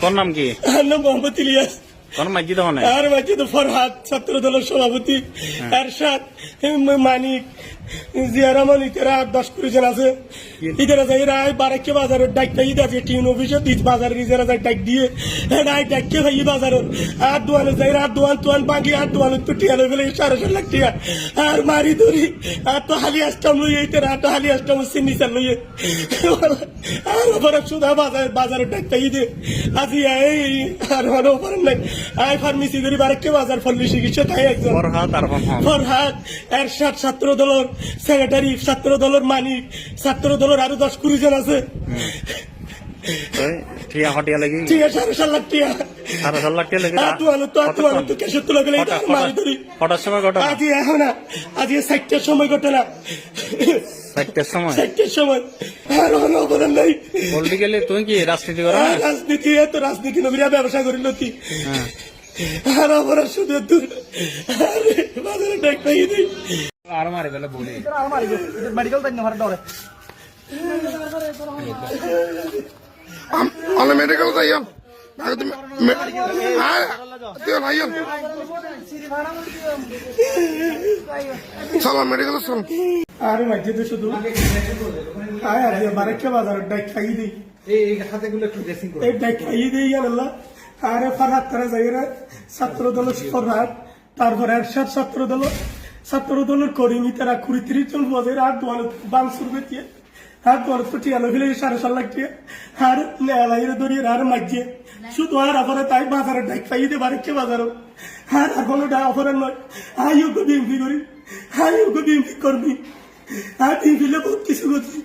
তোর নাম কি? মোহাম্মদ ইলিয়াস। তোর মাঝি তো হয় আর মাঝে তো ফরহাদ, ছাত্র দলের সভাপতি, এরশাদ, মানিক, জিয়া রহমান, ইতারা 10-20 জন আছে। ইতারা যাই রায় বারাক্কে বাজারের ডাকটা ঈদ আছে টিউন অফিসে ঈদ বাজারের নিজেরা যাই ডাক দিয়ে ডাককে ভাই বাজারের আর দোয়ানে যাই আর দোয়ান তোয়ান বাকি আর দোয়ান তো টিয়ালে ফেলে 4.5 লাখ টিয়া আর মারি ধরি আর তো হালি আসতাম লইয়ে ইতারা আর তো হালি আসতাম চিনি চাল লইয়ে আর ওপরে সুদা বাজারের ডাকটা ঈদে আজি এই আর ওপরে নাই আই ফার্মেসি করি বারাক্কে বাজার ফল্লি চিকিৎসা তাই একজন ফরহাদ, এরশাদ ছাত্র দলের সেক্রেটারি, ছাত্র দলের মানিক, ছাত্র দলের আরো 10-20 জন আছে। টিয়া হটিয়া লাগি ঠিক আছে 4.5 লাখ টিয়া 4.5 লাখ টিয়া লাগি তো কেসে তুলে গেলে মারি ধরি কটার সময় ঘটনা? আজ এখন না আজ 4টার সময় ঘটনা 4টার সময় 4টার সময় আর কোনো অবদান নাই। পলিটিক্যালি তুই কি রাজনীতি করা? রাজনীতি এত রাজনীতি নবীরা ব্যবসা করি নতি আর আমার শুধু দূর বাজারে ডাক পাই দিই আর মারি বেলা বলি মেডিকেল তাই না ডরে Alla medical tayo. Tiyo na yun. Salam medical salam. আরে মাঝে তো শুধু আয় আরে বারাক্কে বাজার ডাক খাই দিই এই খাতাগুলো একটু ড্রেসিং করো এই ডাক খাই দিই আল্লাহ আরে ফরহাদ তারা যাইরা ছাত্র দল ফরহাদ তারপর এরশাদ ছাত্র দলের কর্মী তারা 30 জন বাজার আর দোয়ান বাংসুর বেতিয়ে আর তোর তো টিয়ালো ফেলে 4.5 লাখ টিয়া আর নেলাইরে দরিয়ে আর মাঝে শুধু আর আফরে তাই বাজারে ডাক খাই দিই বারাক্কে বাজার আর কোনো ডা অফার নয় আইও গো বিএমপি করি আইও গো বিএমপি কর্মী আর বিএমপি বহুত কিছু করছি